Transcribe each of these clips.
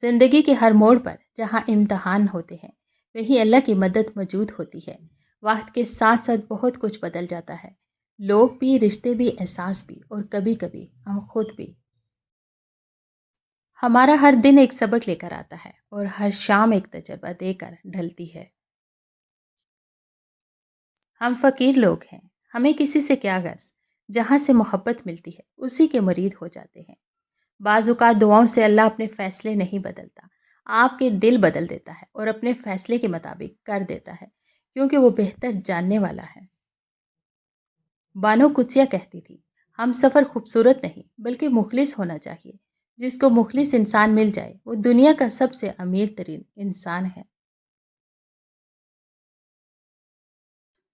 زندگی کے ہر موڑ پر جہاں امتحان ہوتے ہیں وہیں اللہ کی مدد موجود ہوتی ہے۔ وقت کے ساتھ ساتھ بہت کچھ بدل جاتا ہے، لوگ بھی، رشتے بھی، احساس بھی، اور کبھی کبھی ہم خود بھی۔ ہمارا ہر دن ایک سبق لے کر آتا ہے اور ہر شام ایک تجربہ دے کر ڈھلتی ہے۔ ہم فقیر لوگ ہیں، ہمیں کسی سے کیا غرض، جہاں سے محبت ملتی ہے اسی کے مرید ہو جاتے ہیں۔ بعض اوقات دعاؤں سے اللہ اپنے فیصلے نہیں بدلتا، آپ کے دل بدل دیتا ہے اور اپنے فیصلے کے مطابق کر دیتا ہے، کیونکہ وہ بہتر جاننے والا ہے۔ بانو قدسیہ کہتی تھی، ہم سفر خوبصورت نہیں بلکہ مخلص ہونا چاہیے۔ جس کو مخلص انسان مل جائے وہ دنیا کا سب سے امیر ترین انسان ہے۔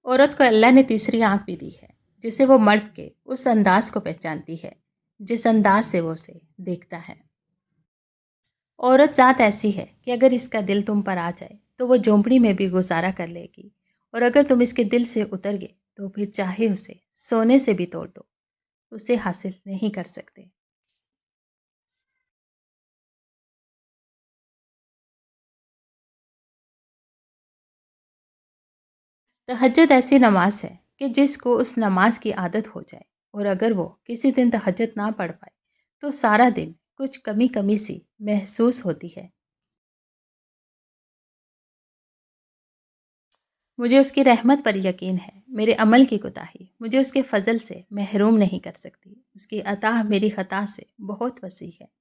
عورت کو اللہ نے تیسری آنکھ بھی دی ہے، جسے وہ مرد کے اس انداز کو پہچانتی ہے جس انداز سے وہ اسے دیکھتا ہے۔ عورت ذات ایسی ہے کہ اگر اس کا دل تم پر آ جائے تو وہ جھونپڑی میں بھی گزارا کر لے گی، اور اگر تم اس کے دل سے اتر گئے تو پھر چاہے اسے سونے سے بھی توڑ دو، اسے حاصل نہیں کر سکتے۔ تہجد ایسی نماز ہے کہ جس کو اس نماز کی عادت ہو جائے، اور اگر وہ کسی دن تہجد نہ پڑھ پائے تو سارا دن کچھ کمی کمی سی محسوس ہوتی ہے۔ مجھے اس کی رحمت پر یقین ہے، میرے عمل کی کوتاہی مجھے اس کے فضل سے محروم نہیں کر سکتی، اس کی عطا میری خطا سے بہت وسیع ہے۔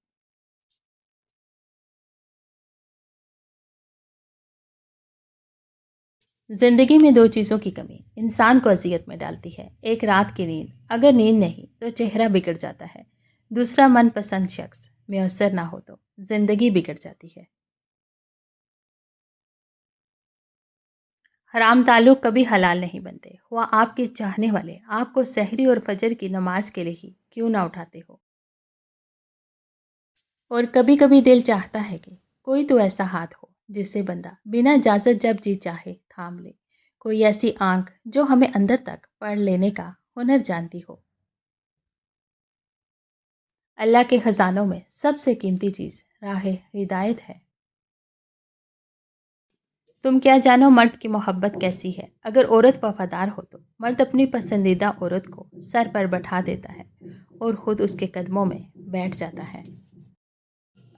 زندگی میں دو چیزوں کی کمی انسان کو اذیت میں ڈالتی ہے، ایک رات کی نیند، اگر نیند نہیں تو چہرہ بگڑ جاتا ہے، دوسرا من پسند شخص میسر نہ ہو تو زندگی بگڑ جاتی ہے۔ حرام تعلق کبھی حلال نہیں بنتے، ہوا آپ کے چاہنے والے آپ کو سحری اور فجر کی نماز کے لیے ہی کیوں نہ اٹھاتے ہو۔ اور کبھی کبھی دل چاہتا ہے کہ کوئی تو ایسا ہاتھ ہو جس سے بندہ بنا اجازت جب جی چاہے تھام لے، کوئی ایسی آنکھ جو ہمیں اندر تک پڑھ لینے کا ہنر جانتی ہو۔ اللہ کے خزانوں میں سب سے قیمتی چیز راہ ہدایت ہے۔ تم کیا جانو مرد کی محبت کیسی ہے، اگر عورت وفادار ہو تو مرد اپنی پسندیدہ عورت کو سر پر بٹھا دیتا ہے اور خود اس کے قدموں میں بیٹھ جاتا ہے۔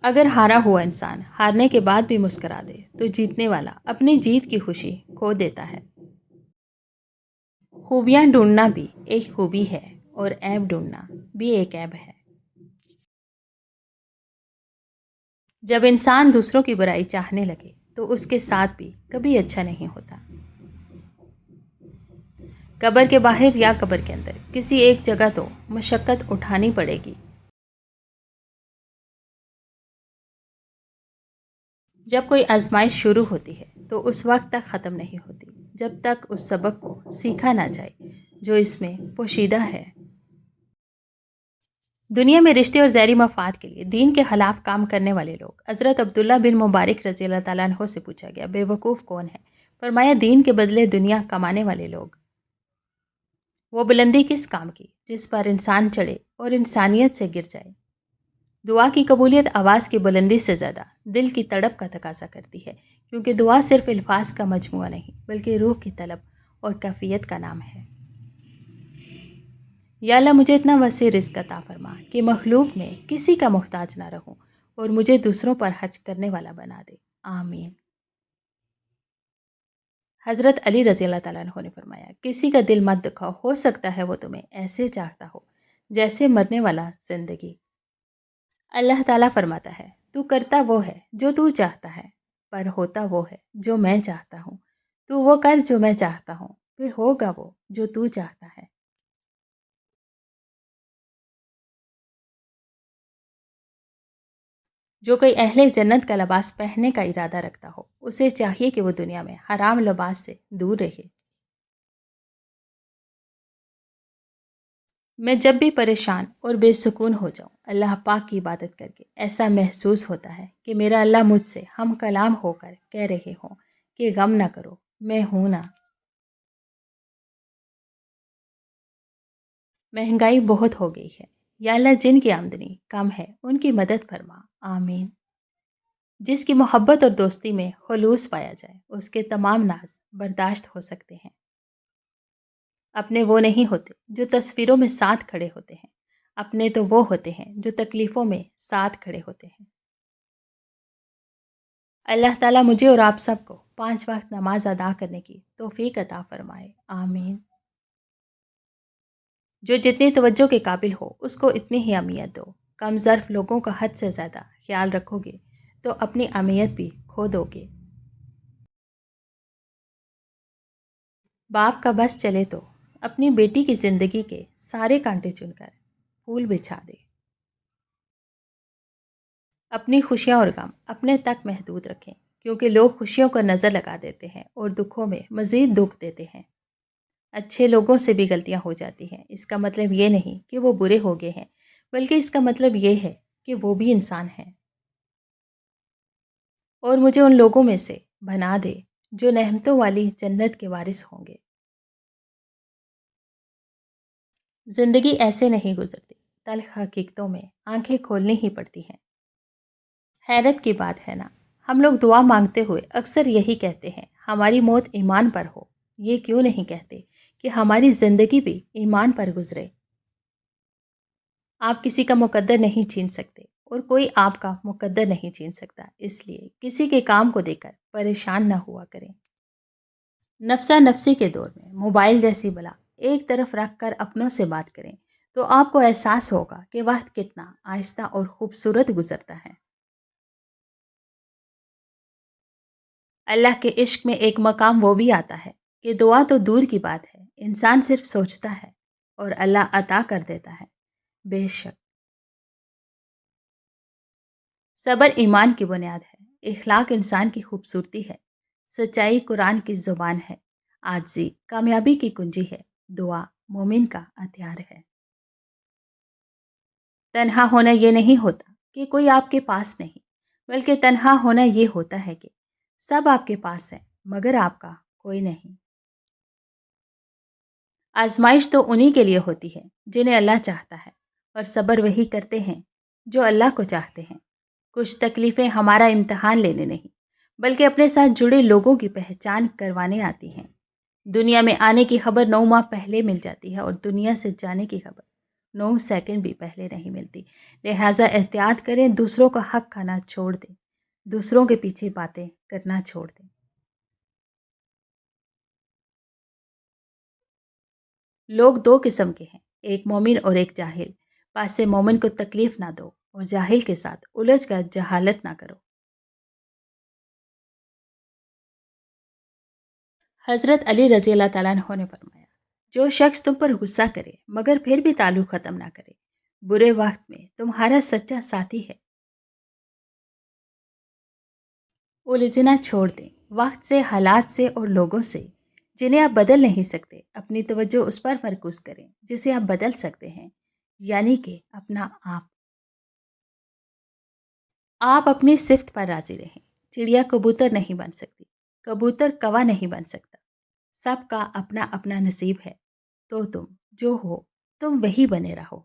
اگر ہارا ہوا انسان ہارنے کے بعد بھی مسکرا دے تو جیتنے والا اپنی جیت کی خوشی کھو دیتا ہے۔ خوبیاں ڈھونڈنا بھی ایک خوبی ہے اور عیب ڈھونڈنا بھی ایک عیب ہے۔ جب انسان دوسروں کی برائی چاہنے لگے تو اس کے ساتھ بھی کبھی اچھا نہیں ہوتا۔ قبر کے باہر یا قبر کے اندر کسی ایک جگہ تو مشقت اٹھانی پڑے گی۔ جب کوئی آزمائش شروع ہوتی ہے تو اس وقت تک ختم نہیں ہوتی جب تک اس سبق کو سیکھا نہ جائے جو اس میں پوشیدہ ہے۔ دنیا میں رشتے اور ذیلی مفاد کے لیے دین کے خلاف کام کرنے والے لوگ، حضرت عبداللہ بن مبارک رضی اللہ تعالیٰ عنہ سے پوچھا گیا، بے وقوف کون ہے؟ فرمایا، دین کے بدلے دنیا کمانے والے لوگ۔ وہ بلندی کس کام کی جس پر انسان چڑھے اور انسانیت سے گر جائے؟ دعا کی قبولیت آواز کی بلندی سے زیادہ دل کی تڑپ کا تقاضا کرتی ہے، کیونکہ دعا صرف الفاظ کا مجموعہ نہیں بلکہ روح کی طلب اور کیفیت کا نام ہے۔ یا اللہ مجھے اتنا وسیع رزق عطا فرما کہ مخلوق میں کسی کا محتاج نہ رہوں اور مجھے دوسروں پر حرج کرنے والا بنا دے، آمین۔ حضرت علی رضی اللہ تعالیٰ عنہ نے فرمایا، کسی کا دل مت دکھاؤ، ہو سکتا ہے وہ تمہیں ایسے چاہتا ہو جیسے مرنے والا زندگی۔ اللہ تعالیٰ فرماتا ہے، تو کرتا وہ ہے جو تو چاہتا ہے، پر ہوتا وہ ہے جو میں چاہتا ہوں۔ تو وہ کر جو میں چاہتا ہوں، پھر ہوگا وہ جو تو چاہتا ہے۔ جو کوئی اہل جنت کا لباس پہننے کا ارادہ رکھتا ہو، اسے چاہیے کہ وہ دنیا میں حرام لباس سے دور رہے۔ میں جب بھی پریشان اور بے سکون ہو جاؤں، اللہ پاک کی عبادت کر کے ایسا محسوس ہوتا ہے کہ میرا اللہ مجھ سے ہم کلام ہو کر کہہ رہے ہوں کہ غم نہ کرو، میں ہوں نا۔ مہنگائی بہت ہو گئی ہے، یا اللہ جن کی آمدنی کم ہے ان کی مدد فرما، آمین۔ جس کی محبت اور دوستی میں خلوص پایا جائے اس کے تمام ناز برداشت ہو سکتے ہیں۔ اپنے وہ نہیں ہوتے جو تصویروں میں ساتھ کھڑے ہوتے ہیں، اپنے تو وہ ہوتے ہیں جو تکلیفوں میں ساتھ کھڑے ہوتے ہیں۔ اللہ تعالیٰ مجھے اور آپ سب کو 5 وقت نماز ادا کرنے کی توفیق عطا فرمائے، آمین۔ جو جتنی توجہ کے قابل ہو اس کو اتنی ہی اہمیت دو۔ کم ظرف لوگوں کا حد سے زیادہ خیال رکھو گے تو اپنی اہمیت بھی کھو دو گے۔ باپ کا بس چلے تو اپنی بیٹی کی زندگی کے سارے کانٹے چن کر پھول بچھا دے۔ اپنی خوشیاں اور غم اپنے تک محدود رکھیں، کیونکہ لوگ خوشیوں کو نظر لگا دیتے ہیں اور دکھوں میں مزید دکھ دیتے ہیں۔ اچھے لوگوں سے بھی غلطیاں ہو جاتی ہیں، اس کا مطلب یہ نہیں کہ وہ برے ہو گئے ہیں، بلکہ اس کا مطلب یہ ہے کہ وہ بھی انسان ہیں۔ اور مجھے ان لوگوں میں سے بنا دے جو نعمتوں والی جنت کے وارث ہوں گے۔ زندگی ایسے نہیں گزرتی، تلخ حقیقتوں میں آنکھیں کھولنی ہی پڑتی ہیں۔ حیرت کی بات ہے نا، ہم لوگ دعا مانگتے ہوئے اکثر یہی کہتے ہیں ہماری موت ایمان پر ہو۔ یہ کیوں نہیں کہتے کہ ہماری زندگی بھی ایمان پر گزرے؟ آپ کسی کا مقدر نہیں چھین سکتے اور کوئی آپ کا مقدر نہیں چھین سکتا، اس لیے کسی کے کام کو دیکھ کر پریشان نہ ہوا کریں۔ نفسا نفسی کے دور میں موبائل جیسی بلا ایک طرف رکھ کر اپنوں سے بات کریں تو آپ کو احساس ہوگا کہ وقت کتنا آہستہ اور خوبصورت گزرتا ہے۔ اللہ کے عشق میں ایک مقام وہ بھی آتا ہے کہ دعا تو دور کی بات ہے، انسان صرف سوچتا ہے اور اللہ عطا کر دیتا ہے۔ بے شک صبر ایمان کی بنیاد ہے، اخلاق انسان کی خوبصورتی ہے، سچائی قرآن کی زبان ہے، عاجزی کامیابی کی کنجی ہے، دعا مومن کا ہتھیار ہے۔ تنہا ہونا یہ نہیں ہوتا کہ کوئی آپ کے پاس نہیں، بلکہ تنہا ہونا یہ ہوتا ہے کہ سب آپ کے پاس ہیں مگر آپ کا کوئی نہیں۔ آزمائش تو انہی کے لیے ہوتی ہے جنہیں اللہ چاہتا ہے، اور صبر وہی کرتے ہیں جو اللہ کو چاہتے ہیں۔ کچھ تکلیفیں ہمارا امتحان لینے نہیں بلکہ اپنے ساتھ جڑے لوگوں کی پہچان کروانے آتی ہیں۔ دنیا میں آنے کی خبر 9 ماہ پہلے مل جاتی ہے اور دنیا سے جانے کی خبر 9 سیکنڈ بھی پہلے نہیں ملتی، لہٰذا احتیاط کریں، دوسروں کا حق کھانا چھوڑ دیں، دوسروں کے پیچھے باتیں کرنا چھوڑ دیں۔ لوگ 2 قسم کے ہیں، ایک مومن اور ایک جاہل۔ پاس سے مومن کو تکلیف نہ دو اور جاہل کے ساتھ الجھ کر جہالت نہ کرو۔ حضرت علی رضی اللہ تعالیٰ عنہ نے فرمایا، جو شخص تم پر غصہ کرے مگر پھر بھی تعلق ختم نہ کرے، برے وقت میں تمہارا سچا ساتھی ہے۔ الجھنا چھوڑ دیں، وقت سے، حالات سے اور لوگوں سے جنہیں آپ بدل نہیں سکتے۔ اپنی توجہ اس پر مرکوز کریں جسے آپ بدل سکتے ہیں، یعنی کہ اپنا آپ۔ آپ اپنی صفت پر راضی رہیں۔ چڑیا کبوتر نہیں بن سکتی، کبوتر کوا نہیں بن سکتا۔ سب کا اپنا اپنا نصیب ہے، تو تم جو ہو تم وہی بنے رہو۔